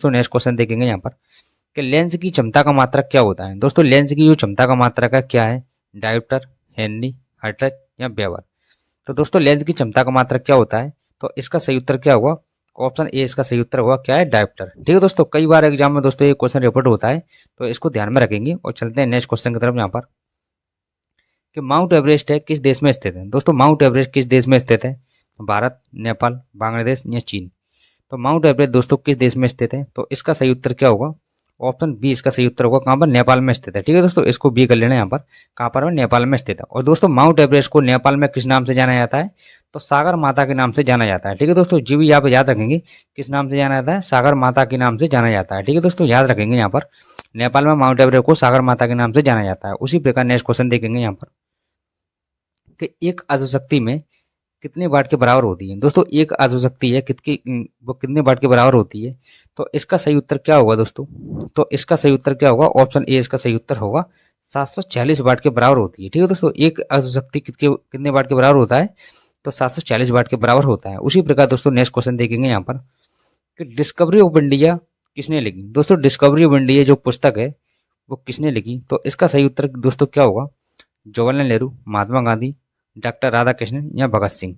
तो next question देखेंगे यहाँ पर कि लेंस की क्षमता का मात्रक क्या होता है। दोस्तों लेंस की जो क्षमता का मात्रक है क्या है, डायोप्टर, हेनरी, हर्ट्ज या बेवर। तो दोस्तों लेंस की क्षमता का मात्रक क्या होता है, तो इसका सही उत्तर क्या होगा, ऑप्शन ए इसका सही उत्तर होगा क्या है, डायोप्टर। ठीक है दोस्तों, कई बार एग्जाम में दोस्तों ये क्वेश्चन रिपीट होता है, तो इसको ध्यान में रखेंगे। और चलते हैं नेक्स्ट क्वेश्चन की तरफ यहाँ पर कि माउंट एवरेस्ट है किस देश में स्थित है। दोस्तों माउंट एवरेस्ट किस देश में स्थित है, भारत, नेपाल, बांग्लादेश या चीन। तो माउंट एवरेस्ट दोस्तों किस देश में स्थित है, तो इसका सही उत्तर क्या होगा, ऑप्शन बी इसका सही उत्तर होगा कहाँ पर, नेपाल में स्थित है। ठीक है दोस्तों, इसको बी कर लेना यहाँ पर, कहाँ पर है, नेपाल में स्थित है। और दोस्तों माउंट एवरेस्ट को नेपाल में किस नाम से जाना जाता है, तो सागर माता के नाम से जाना जाता है। ठीक है दोस्तों, जी भी यहाँ पे याद रखेंगे, किस नाम से जाना जाता है, सागर माता के नाम से जाना जाता है। ठीक है दोस्तों, याद रखेंगे यहाँ पर नेपाल में माउंट एवरेस्ट को सागर माता के नाम से जाना जाता है। उसी प्रकार नेक्स्ट क्वेश्चन देखेंगे यहाँ पर कि एक अणुशक्ति में कितने वाट के बराबर होती है। दोस्तों एक अणुशक्ति है कितनी, वो कितने वाट के बराबर होती है, तो इसका सही उत्तर क्या होगा दोस्तों, तो इसका सही उत्तर क्या होगा, ऑप्शन ए इसका सही उत्तर होगा 740 वाट के बराबर होती है। ठीक है दोस्तों, एक अणुशक्ति कितने वाट के बराबर होता है, तो 740 वाट के बराबर होता है। उसी प्रकार दोस्तों नेक्स्ट क्वेश्चन देखेंगे यहाँ पर कि डिस्कवरी ऑफ इंडिया किसने लिखी। दोस्तों डिस्कवरी ऑफ इंडिया जो पुस्तक है वो किसने लिखी, तो इसका सही उत्तर दोस्तों क्या होगा, जवाहरलाल नेहरू, महात्मा गांधी, डॉक्टर राधा कृष्णन या भगत सिंह।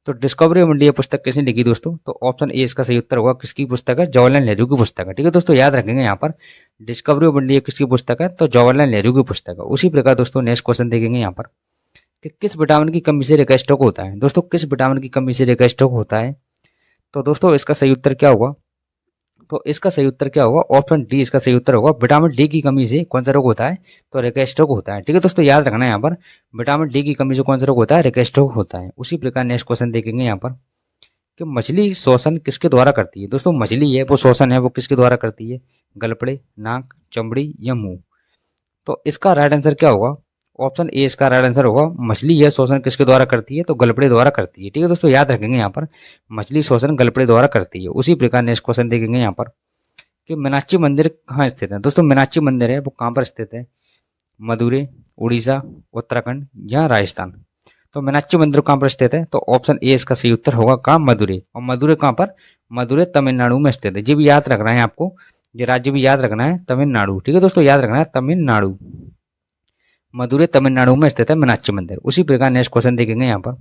तो डिस्कवरी ऑफ इंडिया पुस्तक किसने लिखी दोस्तों, तो ऑप्शन ए इसका सही उत्तर होगा, किसकी पुस्तक है, जवाहरलाल नेहरू की पुस्तक है। ठीक है दोस्तों, याद रखेंगे यहाँ पर डिस्कवरी ऑफ इंडिया किसकी पुस्तक है, तो जवाहरलाल नेहरू की पुस्तक है। उसी प्रकार दोस्तों नेक्स्ट क्वेश्चन देखेंगे यहाँ पर कि किस विटामिन की कमी से रेखा स्ट्रोक होता है। दोस्तों किस विटामिन की कमी से रेखा स्ट्रोक होता है, तो दोस्तों इसका सही उत्तर क्या होगा, तो इसका सही उत्तर क्या होगा, ऑप्शन डी इसका सही उत्तर होगा, विटामिन डी की कमी से कौन सा रोग होता है, तो रेखा स्ट्रोक होता है। ठीक है दोस्तों, याद रखना है यहाँ पर विटामिन डी की कमी से कौन सा रोग होता है, रेखा स्ट्रोक होता है। उसी प्रकार नेक्स्ट क्वेश्चन देखेंगे यहाँ पर कि मछली श्वसन किसके द्वारा करती है। दोस्तों मछली है वो श्वसन है वो किसके द्वारा करती है, गलपड़े, नाक, चमड़ी या मुंह। तो इसका राइट आंसर क्या होगा, ऑप्शन ए इसका राइट आंसर होगा, मछली यह शोषण किसके द्वारा करती है, तो गलपड़े द्वारा करती है। ठीक है दोस्तों, याद रखेंगे यहाँ पर मछली शोषण गलपड़े द्वारा करती है। उसी प्रकार नेक्स्ट क्वेश्चन देखेंगे यहाँ पर कि मीनाक्षी मंदिर कहाँ स्थित है। दोस्तों मीनाक्षी मंदिर है वो कहाँ पर स्थित है, मदुरै, उड़ीसा, उत्तराखंड या राजस्थान। तो मीनाक्षी मंदिर कहाँ पर स्थित है, तो ऑप्शन ए इसका सही उत्तर होगा कहाँ, मदुरै। और मदुरै कहाँ पर, मदुरै तमिलनाडु में स्थित है। जी भी याद रखना है आपको, ये राज्य भी याद रखना है, तमिलनाडु। ठीक है दोस्तों, याद रखना है तमिलनाडु, मदुरै तमिलनाडु में स्थित है मीनाक्षी मंदिर। उसी प्रकार नेक्स्ट क्वेश्चन देखेंगे यहाँ पर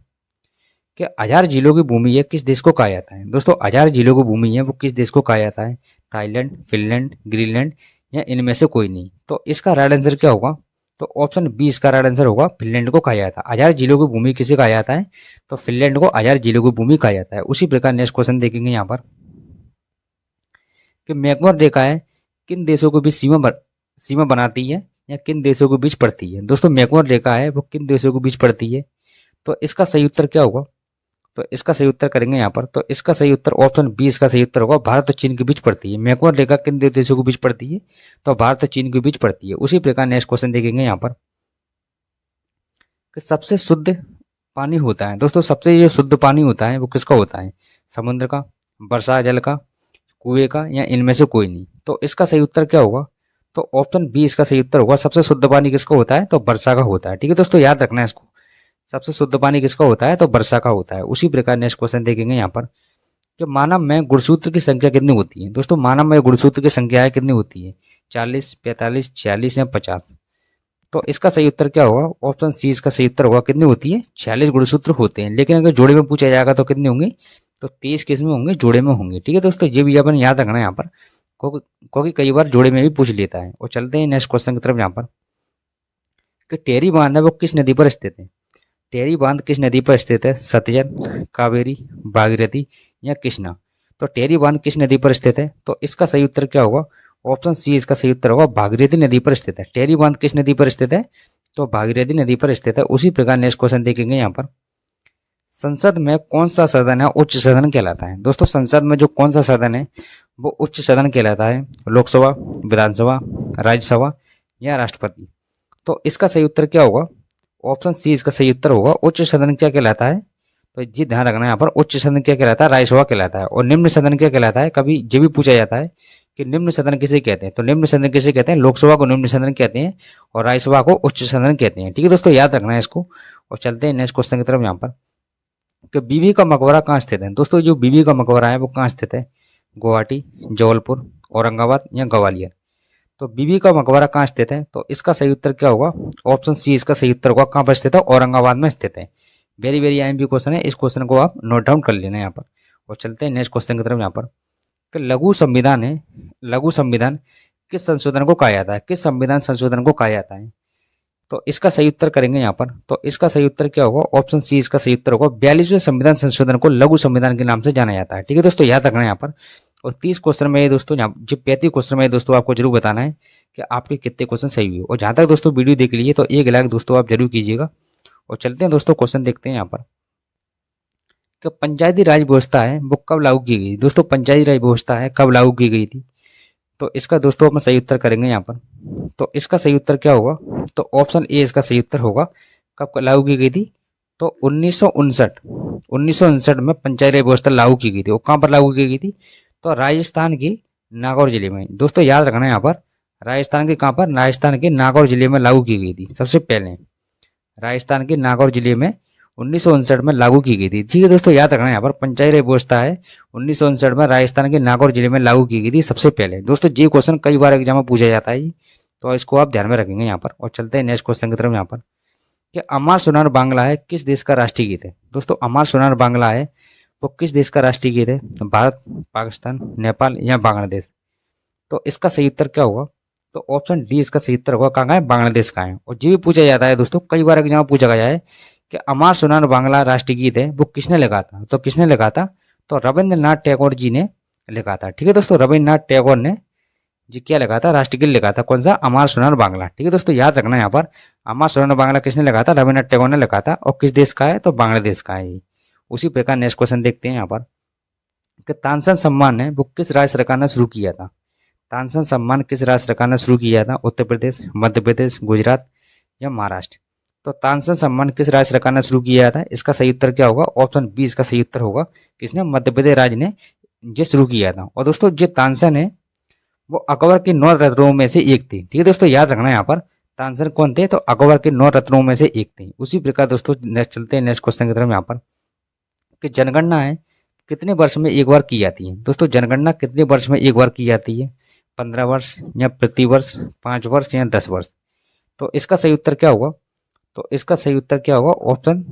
कि 1000 जिलों की भूमि है किस देश को कहा जाता है। दोस्तों 1000 जिलों की भूमि है वो किस देश को कहा जाता है, थाईलैंड, फिनलैंड, ग्रीनलैंड या इनमें से कोई नहीं। तो इसका राइट आंसर क्या होगा, तो ऑप्शन बी इसका राइट आंसर होगा, फिनलैंड को कहा जाता है। 1000 जिलों की भूमि किसे कहा जाता है, तो फिनलैंड को 1000 जिलों की भूमि कहा जाता है। उसी प्रकार नेक्स्ट क्वेश्चन देखेंगे यहाँ पर कि मैकमोहन रेखा है किन देशों के बीच सीमा बनाती है या किन देशों के बीच पड़ती है। दोस्तों मैकमोहन रेखा है वो किन देशों के बीच पड़ती है, तो इसका सही उत्तर क्या होगा, तो इसका सही उत्तर करेंगे यहाँ पर, तो इसका सही उत्तर ऑप्शन बी इसका सही उत्तर होगा, भारत और चीन के बीच पड़ती है। मैकमोहन रेखा किन दो देशों के बीच पड़ती है, तो भारत और चीन के बीच पड़ती है। उसी प्रकार नेक्स्ट क्वेश्चन देखेंगे यहाँ पर कि सबसे शुद्ध पानी होता है। दोस्तों सबसे जो शुद्ध पानी होता है वो किसका होता है, समुद्र का, वर्षा जल का, कुएं का या इनमें से कोई नहीं। तो इसका सही उत्तर क्या होगा, तो ऑप्शन बी इसका सही उत्तर होगा, सबसे शुद्ध पानी किसका होता है, तो वर्षा का होता है। ठीक है दोस्तों, याद रखना है इसको, सबसे शुद्ध पानी किसका होता है, तो वर्षा का होता है। उसी प्रकार नेक्स्ट क्वेश्चन देखेंगे यहाँ पर कि मानव में गुणसूत्र की संख्या कितनी होती है। दोस्तों मानव में गुणसूत्र की संख्या कितनी होती है, 40, 45, 46 या 50। तो इसका सही उत्तर क्या होगा, ऑप्शन सी इसका सही उत्तर होगा, कितनी होती है, 46 गुणसूत्र होते हैं। लेकिन अगर जोड़े में पूछा जाएगा तो कितने होंगे, तो 23 किस में होंगे, जोड़े में होंगे। ठीक है दोस्तों, ये भी अपन याद रखना है यहाँ पर, क्योंकि कई बार जोड़े में भी पूछ लेता है। और चलते हैं नेक्स्ट क्वेश्चन की तरफ यहाँ पर कि टेरी बांध है वो किस नदी पर स्थित है। टेरी बांध किस नदी पर स्थित है, सतलज, कावेरी, भागीरथी या कृष्णा। तो टेरी बांध किस नदी पर स्थित है, तो इसका सही उत्तर क्या होगा, ऑप्शन सी इसका सही उत्तर होगा, भागीरथी नदी पर स्थित है। टेरी बांध किस नदी पर स्थित है, तो भागीरथी नदी पर स्थित है। उसी प्रकार नेक्स्ट क्वेश्चन देखेंगे यहाँ पर संसद में कौन सा सदन है उच्च सदन कहलाता है। दोस्तों संसद में जो कौन सा सदन है वो उच्च सदन कहलाता है, लोकसभा, विधानसभा, राज्यसभा या राष्ट्रपति। तो इसका सही उत्तर क्या होगा, ऑप्शन सी इसका सही उत्तर होगा, उच्च सदन क्या कहलाता है, तो जी ध्यान रखना है यहाँ पर, उच्च सदन क्या कहलाता है, राज्यसभा कहलाता है। और निम्न सदन क्या कहलाता है, कभी ये भी पूछा जाता है कि निम्न सदन किसे कहते हैं, तो निम्न सदन किसे कहते हैं, लोकसभा को निम्न सदन कहते हैं और राज्यसभा को उच्च सदन कहते हैं। ठीक है दोस्तों, याद रखना है इसको। और चलते हैं नेक्स्ट क्वेश्चन की तरफ यहाँ पर कि बीबी का मकबरा कहाँ स्थित है। दोस्तों जो बीबी का मकबरा है वो कहाँ स्थित है, गुवाहाटी, जबलपुर, औरंगाबाद या ग्वालियर। तो बीबी का मकबरा कहाँ स्थित है? तो इसका सही उत्तर क्या होगा? ऑप्शन सी इसका सही उत्तर होगा। कहाँ पर स्थित है? औरंगाबाद में स्थित है। वेरी वेरी आईएमपी क्वेश्चन है, इस क्वेश्चन को आप नोट डाउन कर लेना यहाँ पर। और चलते हैं नेक्स्ट क्वेश्चन की तरफ। यहाँ पर कि लघु संविधान है, लघु संविधान किस संशोधन को कहा जाता है? किस संविधान संशोधन को कहा जाता है? तो इसका सही उत्तर करेंगे यहाँ पर। तो इसका सही उत्तर क्या होगा? ऑप्शन सी इसका सही उत्तर होगा। 42वें संविधान संशोधन को लघु संविधान के नाम से जाना जाता है। ठीक है दोस्तों, याद रखना है यहाँ पर। और 30 क्वेश्चन में दोस्तों, जो 35 क्वेश्चन में दोस्तों आपको जरूर बताना है कि आपके कितने क्वेश्चन सही हुए। और जहां तक दोस्तों वीडियो देख लीजिए तो 1 लाख दोस्तों आप जरूर कीजिएगा। और चलते हैं दोस्तों, क्वेश्चन देखते हैं यहाँ पर कि पंचायती राज व्यवस्था है वो कब लागू की गई? दोस्तों पंचायती राज व्यवस्था है कब लागू की गई थी? तो इसका दोस्तों हम सही उत्तर करेंगे यहाँ पर। तो इसका सही उत्तर क्या होगा? तो ऑप्शन ए इसका सही उत्तर होगा। कब लागू की गई थी? तो 1959 में पंचायती राज व्यवस्था लागू की गई थी। और कहाँ पर लागू की गई थी? तो राजस्थान के नागौर जिले में। दोस्तों याद रखना है यहाँ पर, राजस्थान के कहाँ पर? राजस्थान के नागौर जिले में लागू की गई थी सबसे पहले। राजस्थान के नागौर जिले में 1959 में लागू की गई थी। ठीक है दोस्तों, याद रखना है यहाँ पर, पंचायती राज व्यवस्था है 1959 में राजस्थान के नागौर जिले में लागू की गई थी सबसे पहले। दोस्तों ये क्वेश्चन कई बार एग्जाम में पूछा जाता है, तो इसको आप ध्यान में रखेंगे यहाँ पर। और चलते हैं नेक्स्ट क्वेश्चन की तरफ। यहाँ पर कि अमर सोनार बांग्ला है किस देश का राष्ट्रीय गीत है? दोस्तों अमर सोनार बांग्ला है वो किस देश का राष्ट्रीय गीत है? भारत, पाकिस्तान, नेपाल या बांग्लादेश? तो इसका सही उत्तर क्या होगा? तो ऑप्शन डी इसका सही उत्तर होगा। कहाँ का है? बांग्लादेश का है। और ये भी पूछा जाता है दोस्तों, कई बार एग्जाम पूछा गया है कि अमर सोनार बांग्ला राष्ट्रीय गीत है वो किसने लिखा था? तो किसने लिखा था? तो रविंद्रनाथ टैगोर जी ने लिखा था। ठीक है दोस्तों, रविंद्रनाथ टैगोर ने जी क्या लिखा था? राष्ट्रीय गीत लिखा था। कौन सा? अमर सोनार बांग्ला। ठीक है दोस्तों, याद रखना है यहाँ पर, अमर सोनार बांग्ला किसने लिखा था? रविंद्रनाथ टैगोर ने लिखा था। और किस देश का है? तो बांग्लादेश का है। उसी प्रकार नेक्स्ट क्वेश्चन देखते हैं यहाँ पर कि तानसेन सम्मान है वो किस राज्य सरकार ने शुरू किया था? तानसेन सम्मान किस राज्य सरकार ने शुरू किया था? उत्तर प्रदेश, मध्य प्रदेश, गुजरात या महाराष्ट्र? तो तानसेन सम्मान किस राज्य सरकार ने शुरू किया था? इसका सही उत्तर क्या होगा? ऑप्शन बी इसका सही उत्तर होगा। किसने? मध्य प्रदेश राज्य ने ये शुरू किया था। और दोस्तों जो तानसेन है वो अकबर के 9 रत्नों में से एक थी। ठीक है दोस्तों, याद रखना है यहाँ पर, तानसेन कौन थे? तो अकबर के 9 रत्नों में से एक थे। उसी प्रकार दोस्तों नेक्स्ट चलते हैं नेक्स्ट क्वेश्चन की तरफ। यहाँ पर कि जनगणना है कितने वर्ष में एक बार की जाती है? दोस्तों जनगणना कितने वर्ष में एक बार की जाती है? 15 वर्ष या प्रति वर्ष, 5 वर्ष या 10 वर्ष? तो इसका सही उत्तर क्या होगा? तो इसका सही उत्तर क्या होगा? ऑप्शन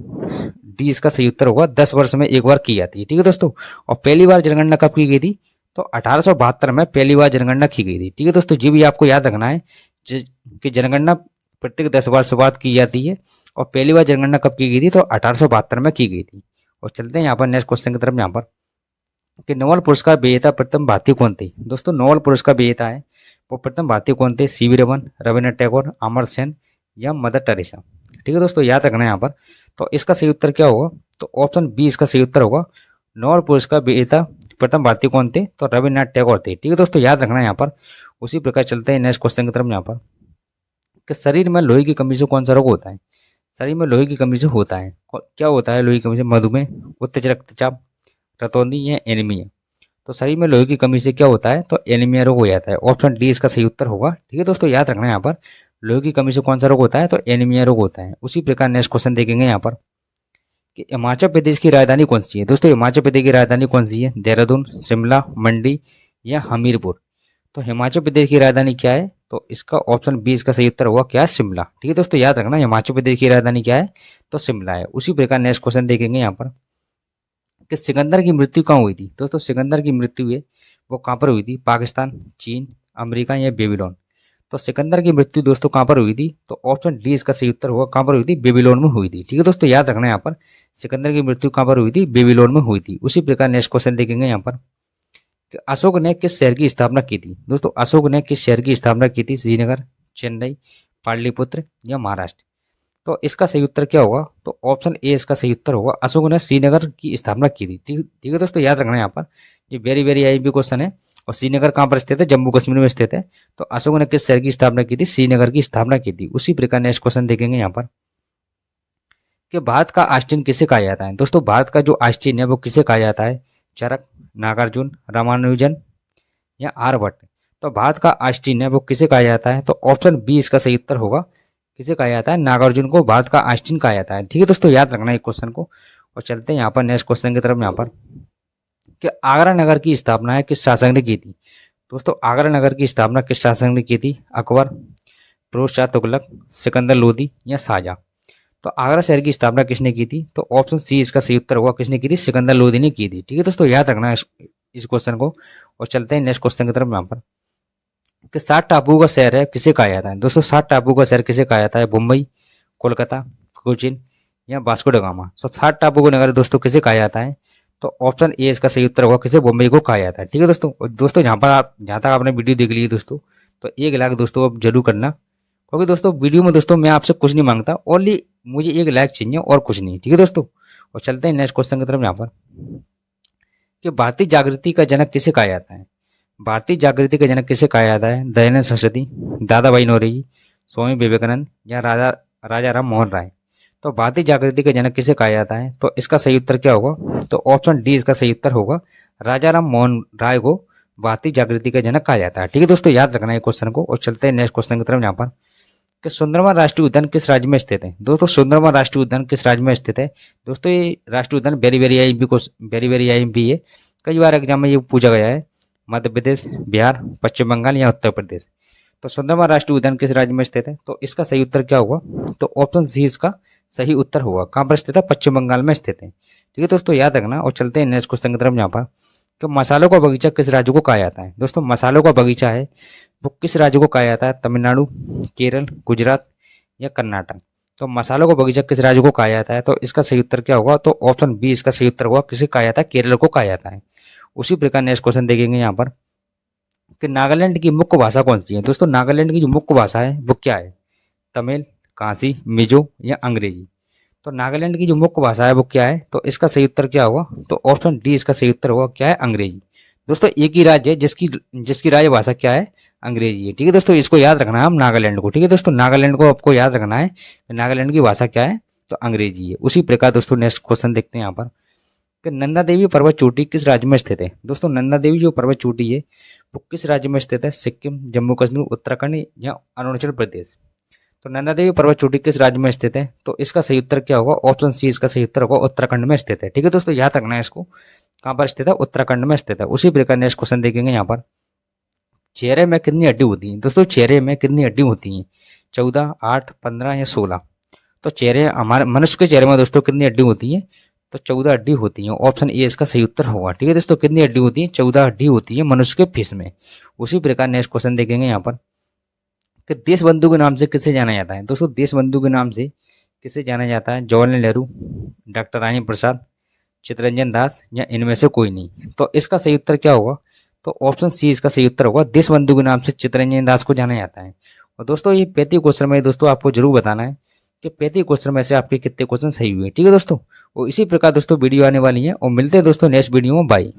डी इसका सही उत्तर होगा। 10 वर्ष में एक बार की जाती है। ठीक है दोस्तों, और पहली बार जनगणना कब की गई थी? तो 1872 में पहली बार जनगणना की गई थी। ठीक है दोस्तों, जी भी आपको याद रखना है कि जनगणना प्रत्येक 10 वर्ष बाद की जाती है। और पहली बार जनगणना कब की गई थी? तो 1872 में की गई थी। और चलते हैं यहाँ पर नेक्स्ट क्वेश्चन की तरफ। यहाँ पर कि नोबेल पुरस्कार विजेता प्रथम भारतीय कौन थे? दोस्तों नोबेल पुरस्कार विजेता है वो प्रथम भारतीय कौन थे? सीवी रमन, रविन्द्रनाथ टैगोर, अमर्त्य सेन या मदर टेरेसा? ठीक है दोस्तों, याद रखना है यहाँ पर। तो इसका सही उत्तर क्या होगा? तो ऑप्शन बी इसका सही उत्तर होगा। नोबेल पुरस्कार विजेता प्रथम भारतीय कौन थे? तो रविन्द्रनाथ टैगोर थे। ठीक है दोस्तों, याद रखना है यहाँ पर। उसी प्रकार चलते हैं नेक्स्ट क्वेश्चन की तरफ। यहाँ पर कि शरीर में लोहे की कमी से कौन सा रोग होता है? शरीर में लोहे की कमी से होता है क्या होता है? लोहे की कमी से मधुमेह, उच्च रक्तचाप, रतौंधी या एनीमिया? तो शरीर में लोहे की कमी से क्या होता है? तो एनीमिया रोग हो जाता है। ऑप्शन डी इसका सही उत्तर होगा। ठीक है दोस्तों, याद रखना है यहाँ पर, लोहे की कमी से कौन सा रोग होता है? तो एनीमिया रोग होता है। उसी प्रकार नेक्स्ट क्वेश्चन देखेंगे यहाँ पर कि हिमाचल प्रदेश की राजधानी कौन सी है? दोस्तों हिमाचल प्रदेश की राजधानी कौन सी है? देहरादून, शिमला, मंडी या हमीरपुर? तो हिमाचल प्रदेश की राजधानी क्या है? तो इसका ऑप्शन बी इसका सही उत्तर होगा। क्या? शिमला। ठीक है दोस्तों, याद रखना हिमाचल प्रदेश की राजधानी क्या है? तो शिमला है। उसी प्रकार नेक्स्ट क्वेश्चन देखेंगे यहाँ पर कि सिकंदर की मृत्यु कहाँ हुई थी? दोस्तों सिकंदर की मृत्यु है वो कहाँ पर हुई थी? पाकिस्तान, चीन, अमेरिका या बेबीलोन? तो सिकंदर की मृत्यु दोस्तों कहाँ पर हुई थी? तो ऑप्शन डी इसका सही उत्तर होगा। कहाँ पर हुई थी? बेबीलोन में हुई थी। ठीक है दोस्तों, याद रखना है यहाँ पर, सिकंदर की मृत्यु कहाँ पर हुई थी? बेबीलोन में हुई थी। उसी प्रकार नेक्स्ट क्वेश्चन देखेंगे यहाँ पर कि अशोक ने किस शहर की स्थापना की थी? दोस्तों अशोक ने किस शहर की स्थापना की थी? श्रीनगर, चेन्नई, पाटलिपुत्र या महाराष्ट्र? तो इसका सही उत्तर क्या होगा? तो ऑप्शन ए इसका सही उत्तर होगा। अशोक ने श्रीनगर की स्थापना की थी। ठीक है दोस्तों, याद रखना है यहाँ पर, ये वेरी वेरी आईएमपी क्वेश्चन है। और श्रीनगर कहाँ पर स्थित है? जम्मू कश्मीर में स्थित है। तो अशोक ने किस शहर की स्थापना की थी? श्रीनगर की स्थापना की थी। उसी प्रकार नेक्स्ट क्वेश्चन देखेंगे यहाँ पर कि भारत का आस्टीन किसे कहा जाता है? दोस्तों भारत का जो आस्टीन है वो किसे कहा जाता है? चरक, नागार्जुन, रामानुजन या आर्यभट्ट? तो भारत का आस्टीन है वो किसे कहा जाता है? तो ऑप्शन बी इसका सही उत्तर होगा। किसे कहा जाता है? नागार्जुन को भारत का आस्टीन कहा जाता है। ठीक है दोस्तों, याद रखना है क्वेश्चन को। और चलते हैं यहाँ पर नेक्स्ट क्वेश्चन की तरफ। यहाँ पर कि आगरा नगर की स्थापना है किस शासक ने की थी? दोस्तों आगरा नगर की स्थापना किस शासक ने की थी? अकबर, फिरोज शाह तुगलक, सिकंदर लोदी या शाहजहां? तो आगरा शहर की स्थापना किसने की थी? तो ऑप्शन सी इसका सही उत्तर होगा, किसने की थी? सिकंदर लोदी ने की थी। ठीक है दोस्तों, याद रखना है इस क्वेश्चन को। और चलते हैं नेक्स्ट क्वेश्चन की तरफ। यहाँ पर कि 7 टापुओं का शहर है किसे कहा जाता है? दोस्तों 7 टापुओं का शहर किसे कहा जाता है? मुंबई, कोलकाता, कोचीन या वास्को ड गामा? तो 7 टापुओं का नगर दोस्तों किसे कहा जाता है? तो ऑप्शन ए इसका सही उत्तर होगा, किसे? मुंबई को कहा जाता है। ठीक है दोस्तों। और दोस्तों यहाँ पर आप, जहाँ तक आपने वीडियो देख ली है दोस्तों, तो 1 लाख दोस्तों अब जरूर करना, क्योंकि दोस्तों वीडियो में दोस्तों मैं आपसे कुछ नहीं मांगता, ओनली मुझे 1 लाख चाहिए और कुछ नहीं। ठीक है दोस्तों। और चलते हैं नेक्स्ट क्वेश्चन की तरफ। यहाँ पर कि भारतीय जागृति का जनक किसे कहा जाता है? भारतीय जागृति का जनक किसे कहा जाता है? दयानंद सरस्वती, दादा भाई नौरोजी, स्वामी विवेकानंद या राजा राम मोहन राय? तो भारतीय जागृति का जनक किसे कहा जाता है? तो इसका सही उत्तर क्या होगा? तो ऑप्शन डी इसका सही उत्तर होगा, राजा राम मोहन राय को भारतीय जागृति का जनक कहा जाता है। ठीक है दोस्तों, याद रखना है क्वेश्चन को। और चलते हैं नेक्स्ट क्वेश्चन की तरफ। यहाँ पर कि सुंदरवन राष्ट्रीय उद्यान किस राज्य में स्थित है? दोस्तों सुंदरवन राष्ट्रीय उद्यान किस राज्य में स्थित है? दोस्तों ये राष्ट्रीय उद्यान वेरी वेरी आईएमपी है, कई बार एग्जाम में ये पूछा गया है। मध्य प्रदेश, बिहार, पश्चिम बंगाल या उत्तर प्रदेश? तो सुंदरवन राष्ट्रीय उद्यान किस राज्य में स्थित है? तो इसका सही उत्तर क्या होगा? तो ऑप्शन सी इसका सही उत्तर होगा। कहाँ पर स्थित है? पश्चिम बंगाल में स्थित है। ठीक है दोस्तों, याद रखना। और चलते हैं नेक्स्ट क्वेश्चन की तरफ। यहाँ पर कि मसालों का बगीचा किस राज्य को कहा जाता है? दोस्तों मसालों का बगीचा है वो किस राज्य को कहा जाता है? तमिलनाडु, केरल, गुजरात या कर्नाटक? तो मसालों का बगीचा किस राज्य को कहा जाता है? तो इसका सही उत्तर क्या होगा? तो ऑप्शन बी इसका सही उत्तर होगा, किसे कहा जाता है? केरल को कहा जाता है। उसी प्रकार नेक्स्ट क्वेश्चन देखेंगे यहाँ पर कि नागालैंड की मुख्य भाषा कौन सी है? दोस्तों नागालैंड की जो मुख्य भाषा है वो क्या है? तमिल, कांसी, मिजो या अंग्रेजी? तो नागालैंड की जो मुख्य भाषा है वो क्या है? तो इसका सही उत्तर क्या होगा? तो ऑप्शन डी इसका सही उत्तर होगा, क्या है? अंग्रेजी। दोस्तों एक ही राज्य है जिसकी जिसकी राजभाषा क्या है? अंग्रेजी है। ठीक है दोस्तों, इसको याद रखना है हम नागालैंड को। ठीक है दोस्तों, नागालैंड को आपको याद रखना है, नागालैंड की भाषा क्या है? तो अंग्रेजी है। उसी प्रकार दोस्तों नेक्स्ट क्वेश्चन देखते हैं यहाँ पर कि नंदा देवी पर्वत चोटी किस राज्य में स्थित है? दोस्तों नंदा देवी जो पर्वत चोटी है वो किस राज्य में स्थित है? सिक्किम, जम्मू कश्मीर, उत्तराखंड या अरुणाचल प्रदेश? तो नंदा देवी पर्वत चोटी किस राज्य में स्थित है? तो इसका सही उत्तर क्या होगा? ऑप्शन सी इसका सही उत्तर होगा, उत्तराखंड में स्थित है। ठीक है दोस्तों, याद रखना है इसको, कहाँ पर स्थित है? उत्तराखंड में स्थित है। उसी प्रकार नेक्स्ट क्वेश्चन देखेंगे यहाँ पर चेहरे में कितनी हड्डी होती है? दोस्तों चेहरे में कितनी हड्डी होती है? 14, 8, 15 या 16? तो चेहरे, हमारे मनुष्य के चेहरे में दोस्तों कितनी हड्डी होती है? तो 14 हड्डी होती है। ऑप्शन ए इसका सही उत्तर होगा। ठीक है दोस्तों, कितनी हड्डी होती है? 14 हड्डी होती है मनुष्य के फेस में। उसी प्रकार नेक्स्ट क्वेश्चन देखेंगे यहाँ पर कि देश बंधु के नाम से किसे जाना जाता है? दोस्तों देश बंधु के नाम से किसे जाना जाता है? जवाहरलाल नेहरू, डॉक्टर राजेंद्र प्रसाद, चित्तरंजन दास या इनमें से कोई नहीं? तो इसका सही उत्तर क्या होगा? तो ऑप्शन सी इसका सही उत्तर होगा, देश बंधु के नाम से चित्तरंजन दास को जाना जाता है। और दोस्तों ये 35 क्वेश्चन में दोस्तों आपको जरूर बताना है कि 35 क्वेश्चन में से आपके कितने क्वेश्चन सही हुए। ठीक है दोस्तों, और इसी प्रकार दोस्तों वीडियो आने वाली है, और मिलते हैं दोस्तों नेक्स्ट वीडियो में। बाय।